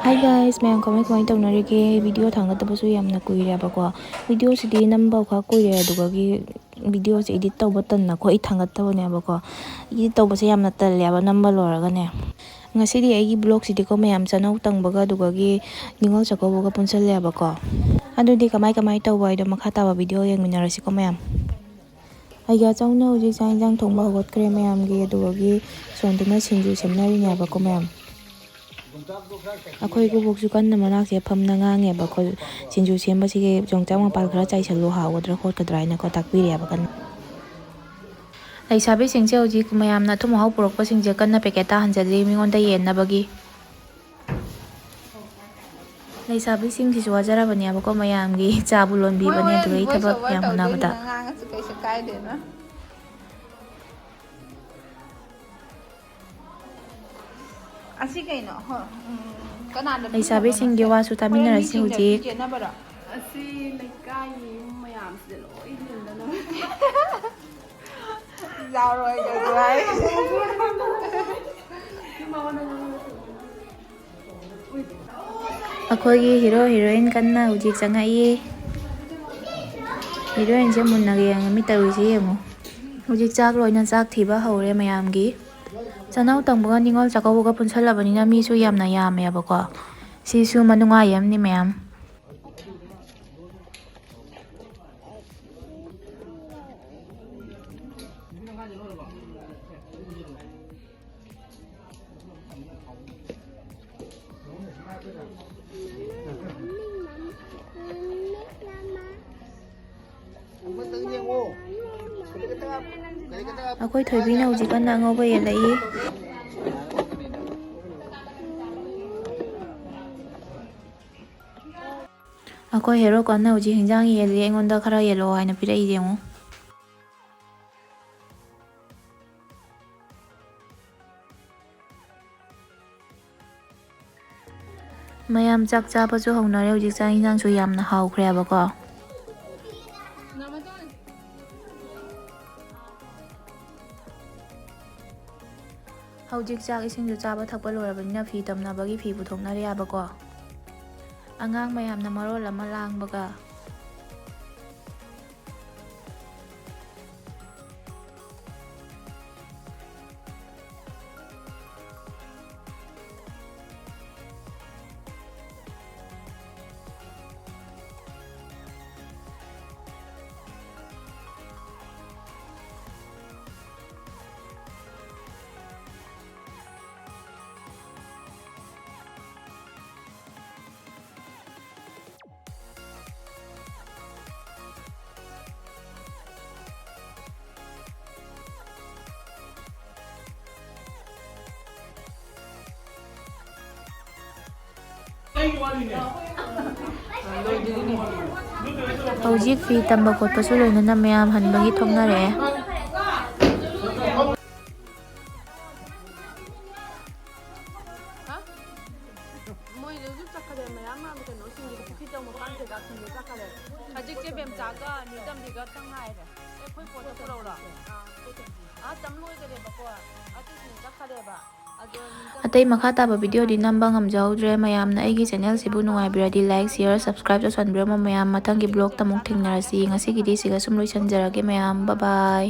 Hi guys, mayam kamay taunarige video thangatbasu yamna kuirabako video sidi namba kha kuire adugagi video se edit tawba tanna ko thangattabane abako edit tawbase yamna talleba namba loragane ngasidi aigi blog sidi ko mayam chanau tangbaga adugagi ningol chakaure punsalle abako adudi kamay tawba ido makha taba video yengminarasi ko mayam aiga chawna uji sainjang thongba hogotkre mayam gi adugagi sonduna sinju semnari ne abako mayam ꯑꯩꯈꯣꯏ ꯕꯣꯕꯣꯛꯁꯨ ꯀꯟꯅ ꯃꯅꯥꯛꯁꯦ ꯐꯝꯅ ꯉꯥꯡꯉꯦꯕ ꯑꯩꯈꯣꯏ ꯁꯤꯡꯖꯨ ꯁꯦꯝꯕꯁꯤꯒꯤ ꯌꯣꯡꯆꯥꯛ ꯃꯄꯥꯜ ꯈꯔ ꯆꯥꯏꯁꯜꯂꯨ ꯍꯥꯎꯒꯗ꯭ꯔꯥ ꯈꯣꯠꯀꯗ꯭ꯔꯥ ꯍꯥꯏꯅꯀꯣ ꯇꯥꯛꯄꯤꯔꯦꯕ ꯀꯟꯅ ꯂꯩꯁꯥꯕꯤꯁꯤꯡꯁꯦ ꯍꯧꯖꯤꯛ ꯃꯌꯥꯝꯅ ꯑꯊꯨꯝ ꯑꯍꯥꯎ ꯄꯨꯔꯛꯄꯁꯤꯡꯁꯦ ꯀꯟꯅ ꯄꯦꯀꯦꯠꯇ ꯍꯥꯟꯖꯜꯂꯤ ꯃꯤꯉꯣꯟꯗ ꯌꯦꯟꯅꯕꯒꯤ ꯂꯩꯁꯥꯕꯤꯁꯤꯡꯁꯤꯁꯨ ꯋꯥꯖꯔꯕꯅꯦꯕꯀꯣ ꯃꯌꯥꯝꯒꯤ ꯆꯥꯕꯨ ꯂꯣꯟꯕꯤꯕꯅꯦ ꯑꯗꯨꯒ ꯊꯕꯛ ꯌꯥꯝ ꯍꯣꯠꯅꯕꯗ Así que no, ꯂꯩꯁꯥꯕꯤꯁꯤꯡꯒꯤ ꯋꯥꯁꯨ ꯇꯥꯃꯤꯟꯅꯔꯁꯤ ꯍꯧꯖꯤꯛ Así le cae mayam se lo indana. Giao rồi rồi. ꯑꯩꯈꯣꯏꯒꯤ ꯍꯤꯔꯣ ꯍꯤꯔꯣꯏꯟ ꯀꯟꯅ ꯍꯧꯖꯤꯛ ꯆꯪꯉꯛꯏ ꯍꯤꯔꯣꯏꯟꯁꯦ ꯃꯨꯟꯅꯒ ꯌꯦꯡꯉꯝꯃꯤ ꯇꯧꯔꯤꯁꯦ ꯌꯦꯡꯉꯣ ꯍꯧꯖꯤꯛ ꯆꯥꯛ ꯂꯣꯏꯅ ꯆꯥꯛ ꯊꯤꯕ ꯍꯧꯔꯦ ꯃꯌꯥꯝꯒꯤ ꯆꯅꯥꯎ ꯇꯪꯕꯒ ꯅꯤꯡꯉꯣꯜ ꯆꯥꯛꯀꯧꯕꯒ ꯄꯨꯟꯁꯜꯂꯕꯅꯤꯅ ꯃꯤꯁꯨ ꯌꯥꯝꯅ ꯌꯥꯝꯃꯦꯕꯀꯣ ꯁꯤꯁꯨ ꯃꯅꯨꯡꯉꯥꯏ ꯑꯃꯅꯤ ꯃꯌꯥꯝ ꯑꯩꯈꯣꯏ ꯊꯣꯏꯕꯤꯅ ꯍꯧꯖꯤꯛ ꯀꯟꯅ ꯑꯉꯧꯕ ꯌꯦꯜꯂꯛꯏ ꯑꯩꯈꯣꯏ ꯍꯦꯔꯣ ꯀꯟꯅ ꯍꯧꯖꯤꯛ ꯍꯤꯟꯖꯥꯡ ꯌꯦꯜꯂꯤ ꯑꯩꯉꯣꯟꯗ ꯈꯔ ꯌꯦꯜꯂꯛꯑꯣ ꯍꯥꯏꯅ ꯄꯤꯔꯛꯏ ꯌꯦꯡꯉꯣ ꯃꯌꯥꯝ ꯆꯥꯛ ꯆꯥꯕꯁꯨ ꯍꯧꯅꯔꯦ ꯍꯧꯖꯤꯛ ꯆꯥꯛ ꯏꯟꯖꯥꯡꯁꯨ ꯌꯥꯝꯅ ꯍꯥꯎꯈ꯭ꯔꯦꯕꯀꯣ ꯍꯧꯖꯤꯛ ꯆꯥꯛ ꯏꯁꯤꯡꯁꯨ ꯆꯥꯕ ꯊꯛꯄ ꯂꯣꯏꯔꯕꯅꯤꯅ ꯐꯤ ꯇꯝꯅꯕꯒꯤ ꯐꯤ ꯄꯨꯊꯣꯛꯅꯔꯦ ꯌꯥꯕꯀꯣ ꯑꯉꯥꯡ ꯃꯌꯥꯝꯅ ꯃꯔꯣꯜ ꯑꯃ ꯂꯥꯡꯕꯒ ꯍꯧꯖꯤꯛ ꯐꯤ ꯇꯝꯕ ꯈꯣꯠꯄꯁꯨ ꯂꯣꯏꯅꯅ ꯃꯌꯥꯝ ꯍꯟꯕꯒꯤ ꯊꯣꯛꯅꯔꯛꯑꯦ ꯑꯇꯩ ꯃꯈꯥ ꯇꯥꯕ ꯚꯤꯗꯤꯑꯣꯗꯤ ꯅꯝꯕ ꯉꯝꯖꯍꯧꯗ꯭ꯔꯦ ꯃꯌꯥꯝꯅ ꯑꯩꯒꯤ ꯆꯦꯅꯦꯜꯁꯤꯕꯨ ꯅꯨꯡꯉꯥꯏꯕꯤꯔꯗꯤ ꯂꯥꯏꯛ ꯁꯤꯌꯔ ꯁꯕꯁꯀ꯭ꯔꯥꯏꯕ ꯇꯧꯁꯟꯕꯤꯔꯝꯃꯣ ꯃꯌꯥꯝ ꯃꯊꯪꯒꯤ ꯕ꯭ꯂꯣꯛꯇ ꯑꯃꯨꯛ ꯊꯦꯡꯅꯔꯁꯤ ꯉꯁꯤꯒꯤꯗꯤ ꯁꯤꯒ ꯁꯨꯝ ꯂꯣꯏꯁꯤꯟꯖꯔꯒꯦ ꯃꯌꯥꯝ ꯕꯥꯏ ꯕꯥꯏ